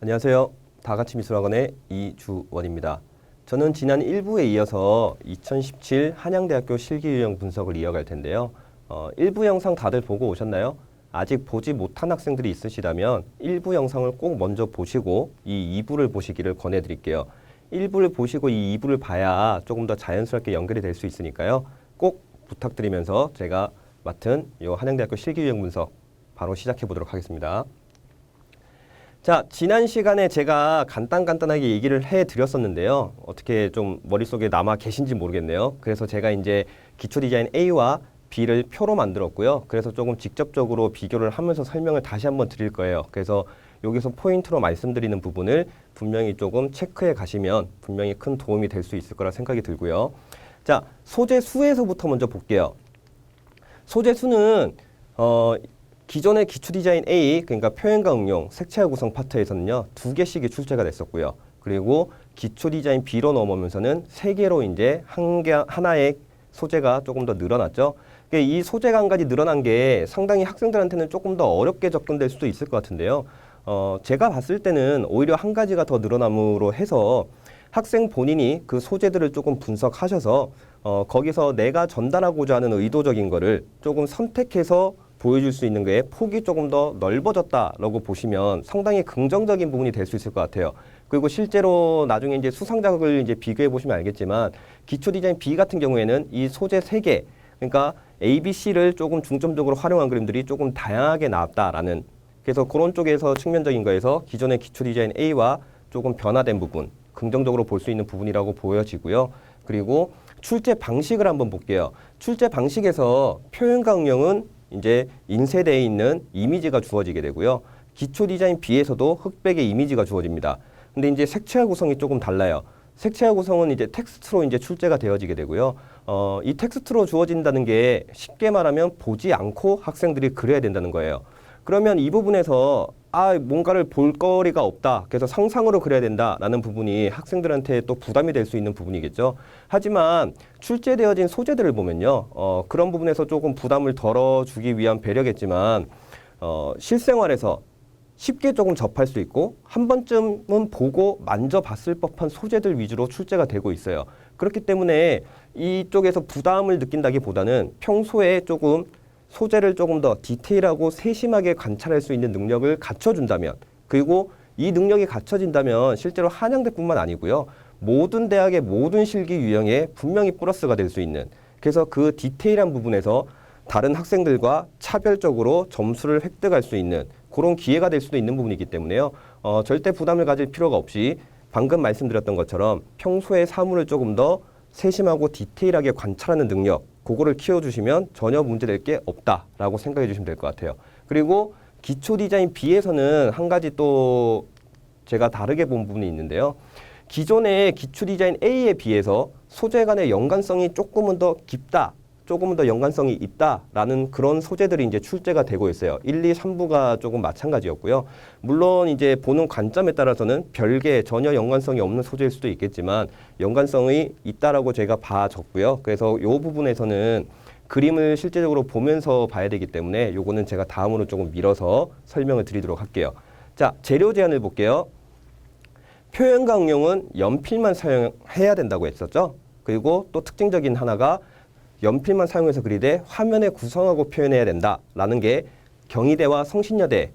안녕하세요. 다같이 미술학원의 이주원입니다. 저는 지난 1부에 이어서 2017 한양대학교 실기유형 분석을 이어갈 텐데요. 1부 영상 다들 보고 오셨나요? 아직 보지 못한 학생들이 있으시다면 1부 영상을 꼭 먼저 보시고 이 2부를 보시기를 권해드릴게요. 1부를 보시고 이 2부를 봐야 조금 더 자연스럽게 연결이 될 수 있으니까요. 꼭 부탁드리면서 제가 맡은 이 한양대학교 실기유형 분석 바로 시작해 보도록 하겠습니다. 자, 지난 시간에 제가 간단하게 얘기를 해드렸었는데요. 어떻게 좀 머릿속에 남아 계신지 모르겠네요. 그래서 제가 이제 기초 디자인 A와 B를 표로 만들었고요. 그래서 조금 직접적으로 비교를 하면서 설명을 다시 한번 드릴 거예요. 그래서 여기서 포인트로 말씀드리는 부분을 분명히 조금 체크해 가시면 분명히 큰 도움이 될 수 있을 거라 생각이 들고요. 자, 소재 수에서부터 먼저 볼게요. 소재 수는 기존의 기초 디자인 A, 그러니까 표현과 응용, 색채와 구성 파트에서는요, 2개씩이 출제가 됐었고요. 그리고 기초 디자인 B로 넘어오면서는 3개로 이제 하나의 소재가 조금 더 늘어났죠. 이 소재가 한 가지 늘어난 게 상당히 학생들한테는 조금 더 어렵게 접근될 수도 있을 것 같은데요. 제가 봤을 때는 오히려 한 가지가 더 늘어남으로 해서 학생 본인이 그 소재들을 조금 분석하셔서 거기서 내가 전달하고자 하는 의도적인 거를 조금 선택해서 보여줄 수 있는 게 폭이 조금 더 넓어졌다라고 보시면 상당히 긍정적인 부분이 될 수 있을 것 같아요. 그리고 실제로 나중에 이제 수상작을 이제 비교해 보시면 알겠지만 기초 디자인 B 같은 경우에는 이 소재 3개, 그러니까 A, B, C를 조금 중점적으로 활용한 그림들이 조금 다양하게 나왔다라는, 그래서 그런 쪽에서 측면적인 거에서 기존의 기초 디자인 A와 조금 변화된 부분, 긍정적으로 볼 수 있는 부분이라고 보여지고요. 그리고 출제 방식을 한번 볼게요. 출제 방식에서 표현과 응용은 이제 인쇄되어 있는 이미지가 주어지게 되고요. 기초 디자인 B에서도 흑백의 이미지가 주어집니다. 근데 이제 색채와 구성이 조금 달라요. 색채와 구성은 이제 텍스트로 이제 출제가 되어지게 되고요. 이 텍스트로 주어진다는 게 쉽게 말하면 보지 않고 학생들이 그려야 된다는 거예요. 그러면 이 부분에서 뭔가를 볼 거리가 없다. 그래서 상상으로 그려야 된다라는 부분이 학생들한테 또 부담이 될 수 있는 부분이겠죠. 하지만 출제되어진 소재들을 보면요. 그런 부분에서 조금 부담을 덜어주기 위한 배려겠지만 실생활에서 쉽게 조금 접할 수 있고 한 번쯤은 보고 만져봤을 법한 소재들 위주로 출제가 되고 있어요. 그렇기 때문에 이쪽에서 부담을 느낀다기보다는 평소에 조금 소재를 조금 더 디테일하고 세심하게 관찰할 수 있는 능력을 갖춰준다면, 그리고 이 능력이 갖춰진다면 실제로 한양대뿐만 아니고요. 모든 대학의 모든 실기 유형에 분명히 플러스가 될 수 있는, 그래서 그 디테일한 부분에서 다른 학생들과 차별적으로 점수를 획득할 수 있는 그런 기회가 될 수도 있는 부분이기 때문에요. 절대 부담을 가질 필요가 없이 방금 말씀드렸던 것처럼 평소에 사물을 조금 더 세심하고 디테일하게 관찰하는 능력, 그거를 키워주시면 전혀 문제될 게 없다라고 생각해 주시면 될 것 같아요. 그리고 기초 디자인 B에서는 한 가지 또 제가 다르게 본 부분이 있는데요. 기존의 기초 디자인 A에 비해서 소재 간의 연관성이 조금은 더 깊다, 조금은 더 연관성이 있다라는 그런 소재들이 이제 출제가 되고 있어요. 1, 2, 3부가 조금 마찬가지였고요. 물론 이제 보는 관점에 따라서는 별개 전혀 연관성이 없는 소재일 수도 있겠지만 연관성이 있다라고 제가 봐줬고요. 그래서 이 부분에서는 그림을 실제적으로 보면서 봐야 되기 때문에 요거는 제가 다음으로 조금 밀어서 설명을 드리도록 할게요. 자, 재료 제안을 볼게요. 표현과 응용은 연필만 사용해야 된다고 했었죠. 그리고 또 특징적인 하나가 연필만 사용해서 그리되 화면에 구성하고 표현해야 된다라는 게 경희대와 성신여대,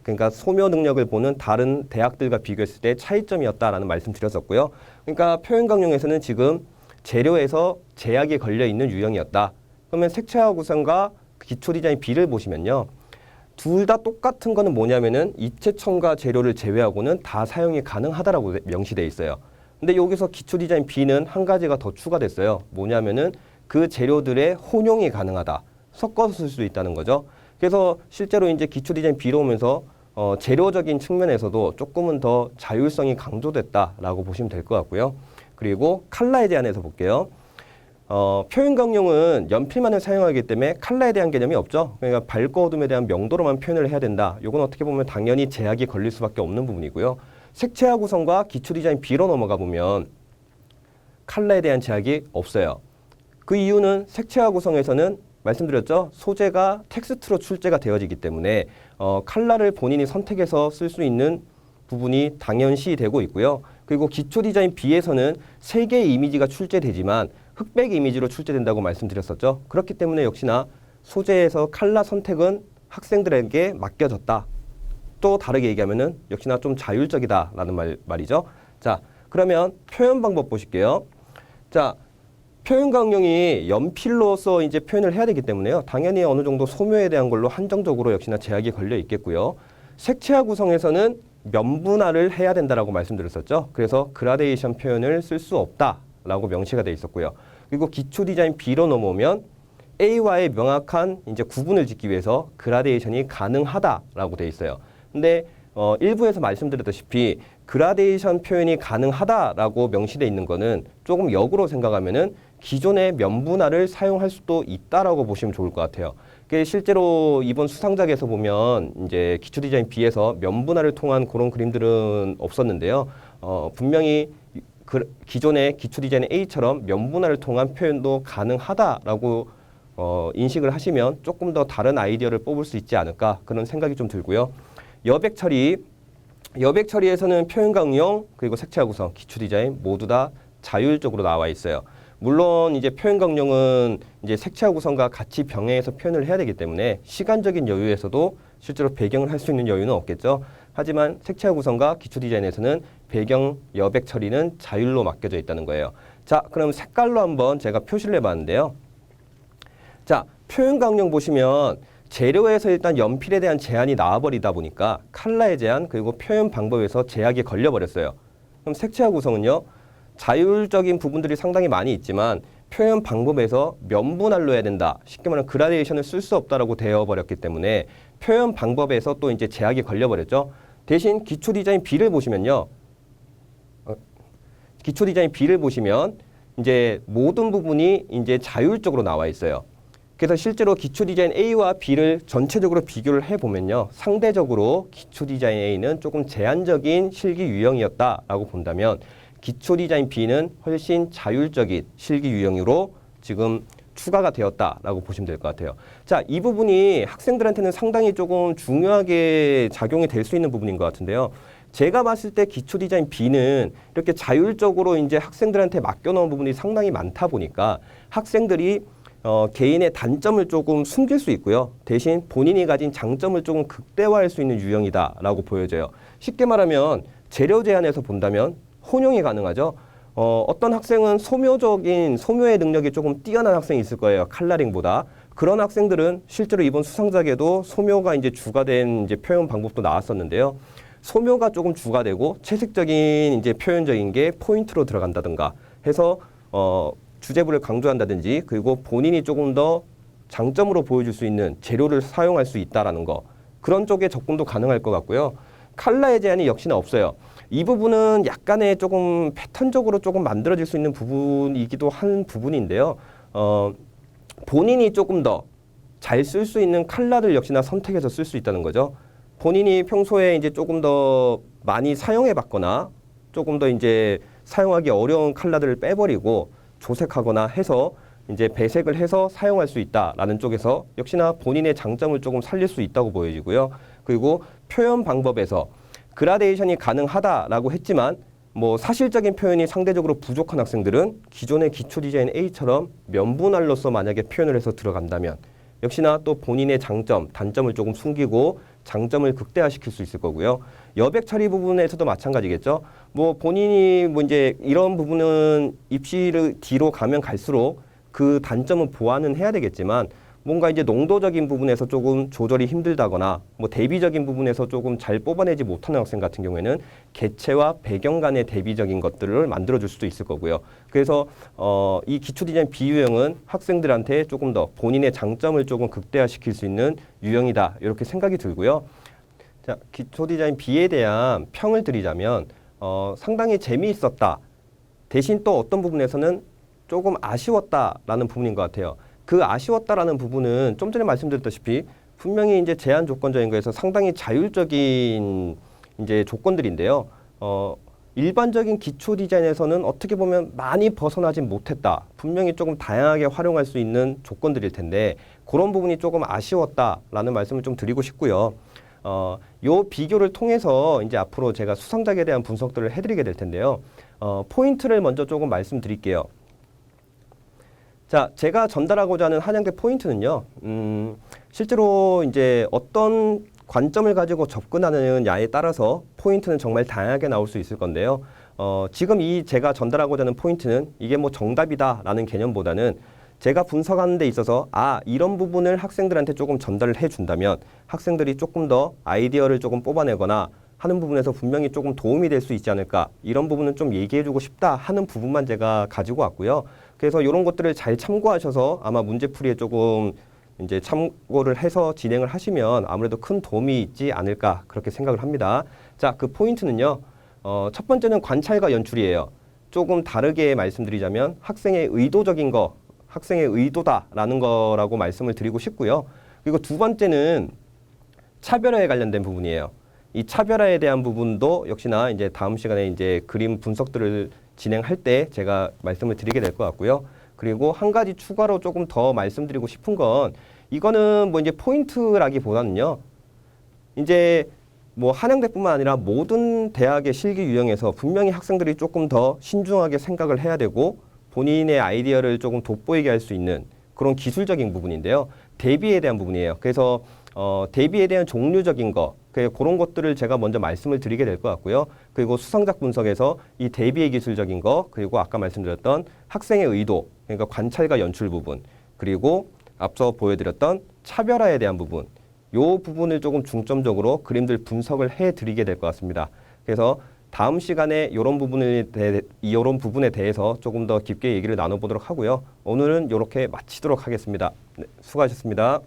그러니까 소묘 능력을 보는 다른 대학들과 비교했을 때 차이점이었다라는 말씀 드렸었고요. 그러니까 표현과 응용에서는 지금 재료에서 제약이 걸려 있는 유형이었다. 그러면 색채와 구성과 기초 디자인 B를 보시면요. 둘 다 똑같은 거는 뭐냐면은 입체 첨가 재료를 제외하고는 다 사용이 가능하다라고 명시되어 있어요. 근데 여기서 기초 디자인 B는 한 가지가 더 추가됐어요. 뭐냐면은 그 재료들의 혼용이 가능하다. 섞어서 쓸 수 있다는 거죠. 그래서 실제로 이제 기초 디자인 B로 오면서 재료적인 측면에서도 조금은 더 자율성이 강조됐다라고 보시면 될 것 같고요. 그리고 컬러에 대한해서 볼게요. 표현 강령은 연필만을 사용하기 때문에 컬러에 대한 개념이 없죠. 그러니까 밝고 어둠에 대한 명도로만 표현을 해야 된다. 이건 어떻게 보면 당연히 제약이 걸릴 수밖에 없는 부분이고요. 색채와 구성과 기초 디자인 B로 넘어가 보면 컬러에 대한 제약이 없어요. 그 이유는 색채와 구성에서는 말씀드렸죠. 소재가 텍스트로 출제가 되어지기 때문에 컬러를 본인이 선택해서 쓸 수 있는 부분이 당연시 되고 있고요. 그리고 기초 디자인 B에서는 3개의 이미지가 출제되지만 흑백 이미지로 출제된다고 말씀드렸었죠. 그렇기 때문에 역시나 소재에서 컬러 선택은 학생들에게 맡겨졌다. 또 다르게 얘기하면은 역시나 좀 자율적이다라는 말이죠. 자, 그러면 표현 방법 보실게요. 자, 표현 강령이 연필로서 이제 표현을 해야 되기 때문에요. 당연히 어느 정도 소묘에 대한 걸로 한정적으로 역시나 제약이 걸려 있겠고요. 색채화 구성에서는 면분할을 해야 된다라고 말씀드렸었죠. 그래서 그라데이션 표현을 쓸 수 없다라고 명시가 돼 있었고요. 그리고 기초 디자인 B로 넘어오면 A와의 명확한 이제 구분을 짓기 위해서 그라데이션이 가능하다라고 돼 있어요. 근데 일부에서 말씀드렸다시피 그라데이션 표현이 가능하다라고 명시되어 있는 거는 조금 역으로 생각하면은 기존의 면분할을 사용할 수도 있다라고 보시면 좋을 것 같아요. 실제로 이번 수상작에서 보면 이제 기초 디자인 B에서 면분할을 통한 그런 그림들은 없었는데요. 분명히 기존의 기초 디자인 A처럼 면분할을 통한 표현도 가능하다라고 인식을 하시면 조금 더 다른 아이디어를 뽑을 수 있지 않을까 그런 생각이 좀 들고요. 여백 처리에서는 표현 강령 그리고 색채화 구성, 기초 디자인 모두 다 자율적으로 나와 있어요. 물론 이제 표현 강령은 이제 색채화 구성과 같이 병행해서 표현을 해야 되기 때문에 시간적인 여유에서도 실제로 배경을 할 수 있는 여유는 없겠죠. 하지만 색채화 구성과 기초 디자인에서는 배경 여백 처리는 자율로 맡겨져 있다는 거예요. 자, 그럼 색깔로 한번 제가 표시를 해봤는데요. 자, 표현 강령 보시면 재료에서 일단 연필에 대한 제한이 나와버리다 보니까 컬러의 제한 그리고 표현 방법에서 제약이 걸려버렸어요. 그럼 색채화 구성은요. 자율적인 부분들이 상당히 많이 있지만 표현 방법에서 면분할로 해야 된다. 쉽게 말하면 그라데이션을 쓸 수 없다라고 되어버렸기 때문에 표현 방법에서 또 이제 제약이 걸려버렸죠. 대신 기초 디자인 B를 보시면요. 기초 디자인 B를 보시면 이제 모든 부분이 이제 자율적으로 나와 있어요. 그래서 실제로 기초 디자인 A와 B를 전체적으로 비교를 해보면요. 상대적으로 기초 디자인 A는 조금 제한적인 실기 유형이었다라고 본다면 기초 디자인 B는 훨씬 자율적인 실기 유형으로 지금 추가가 되었다라고 보시면 될 것 같아요. 자, 이 부분이 학생들한테는 상당히 조금 중요하게 작용이 될 수 있는 부분인 것 같은데요. 제가 봤을 때 기초 디자인 B는 이렇게 자율적으로 이제 학생들한테 맡겨놓은 부분이 상당히 많다 보니까 학생들이 개인의 단점을 조금 숨길 수 있고요. 대신 본인이 가진 장점을 조금 극대화할 수 있는 유형이다라고 보여져요. 쉽게 말하면 재료 제한에서 본다면 혼용이 가능하죠. 어떤 학생은 소묘의 능력이 조금 뛰어난 학생이 있을 거예요. 컬러링보다. 그런 학생들은 실제로 이번 수상작에도 소묘가 이제 주가 된 이제 표현 방법도 나왔었는데요. 소묘가 조금 주가 되고 채색적인 이제 표현적인 게 포인트로 들어간다든가 해서 주제부를 강조한다든지 그리고 본인이 조금 더 장점으로 보여줄 수 있는 재료를 사용할 수 있다라는 거 그런 쪽에 접근도 가능할 것 같고요. 컬러의 제한이 역시나 없어요. 이 부분은 약간의 조금 패턴적으로 조금 만들어질 수 있는 부분이기도 한 부분인데요. 본인이 조금 더 잘 쓸 수 있는 컬러를 역시나 선택해서 쓸 수 있다는 거죠. 본인이 평소에 이제 조금 더 많이 사용해 봤거나 조금 더 이제 사용하기 어려운 컬러들을 빼버리고 조색하거나 해서 이제 배색을 해서 사용할 수 있다라는 쪽에서 역시나 본인의 장점을 조금 살릴 수 있다고 보여지고요. 그리고 표현 방법에서 그라데이션이 가능하다라고 했지만 뭐 사실적인 표현이 상대적으로 부족한 학생들은 기존의 기초 디자인 A처럼 면분할로서 만약에 표현을 해서 들어간다면 역시나 또 본인의 장점, 단점을 조금 숨기고 장점을 극대화시킬 수 있을 거고요. 여백 처리 부분에서도 마찬가지겠죠. 뭐 본인이 뭐 이제 이런 부분은 입시를 뒤로 가면 갈수록 그 단점은 보완은 해야 되겠지만 뭔가 이제 농도적인 부분에서 조금 조절이 힘들다거나 뭐 대비적인 부분에서 조금 잘 뽑아내지 못하는 학생 같은 경우에는 개체와 배경 간의 대비적인 것들을 만들어줄 수도 있을 거고요. 그래서 이 기초 디자인 B 유형은 학생들한테 조금 더 본인의 장점을 조금 극대화시킬 수 있는 유형이다 이렇게 생각이 들고요. 자, 기초 디자인 B에 대한 평을 드리자면 상당히 재미있었다. 대신 또 어떤 부분에서는 조금 아쉬웠다라는 부분인 것 같아요. 그 아쉬웠다라는 부분은 좀 전에 말씀드렸다시피 분명히 이제 제한 조건적인 거에서 상당히 자율적인 이제 조건들인데요. 일반적인 기초 디자인에서는 어떻게 보면 많이 벗어나진 못했다. 분명히 조금 다양하게 활용할 수 있는 조건들일 텐데 그런 부분이 조금 아쉬웠다라는 말씀을 좀 드리고 싶고요. 요 비교를 통해서 이제 앞으로 제가 수상작에 대한 분석들을 해드리게 될 텐데요. 포인트를 먼저 조금 말씀드릴게요. 자, 제가 전달하고자 하는 한양대 포인트는요, 실제로 이제 어떤 관점을 가지고 접근하느냐에 따라서 포인트는 정말 다양하게 나올 수 있을 건데요. 지금 이 제가 전달하고자 하는 포인트는 이게 뭐 정답이다라는 개념보다는 제가 분석하는 데 있어서 이런 부분을 학생들한테 조금 전달을 해준다면 학생들이 조금 더 아이디어를 조금 뽑아내거나 하는 부분에서 분명히 조금 도움이 될 수 있지 않을까, 이런 부분은 좀 얘기해주고 싶다 하는 부분만 제가 가지고 왔고요. 그래서 이런 것들을 잘 참고하셔서 아마 문제풀이에 조금 이제 참고를 해서 진행을 하시면 아무래도 큰 도움이 있지 않을까, 그렇게 생각을 합니다. 자, 그 포인트는요, 첫 번째는 관찰과 연출이에요. 조금 다르게 말씀드리자면 학생의 의도적인 거, 학생의 의도다라는 거라고 말씀을 드리고 싶고요. 그리고 두 번째는 차별화에 관련된 부분이에요. 이 차별화에 대한 부분도 역시나 이제 다음 시간에 이제 그림 분석들을 진행할 때 제가 말씀을 드리게 될 것 같고요. 그리고 한 가지 추가로 조금 더 말씀드리고 싶은 건, 이거는 뭐 이제 포인트라기보다는요, 이제 뭐 한양대뿐만 아니라 모든 대학의 실기 유형에서 분명히 학생들이 조금 더 신중하게 생각을 해야 되고 본인의 아이디어를 조금 돋보이게 할 수 있는 그런 기술적인 부분인데요. 대비에 대한 부분이에요. 그래서 대비에 대한 종류적인 거, 그런 것들을 제가 먼저 말씀을 드리게 될 것 같고요. 그리고 수상작 분석에서 이 대비의 기술적인 거, 그리고 아까 말씀드렸던 학생의 의도, 그러니까 관찰과 연출 부분, 그리고 앞서 보여드렸던 차별화에 대한 부분, 요 부분을 조금 중점적으로 그림들 분석을 해드리게 될 것 같습니다. 그래서 다음 시간에 이런 부분에 대해서 조금 더 깊게 얘기를 나눠보도록 하고요. 오늘은 이렇게 마치도록 하겠습니다. 네, 수고하셨습니다.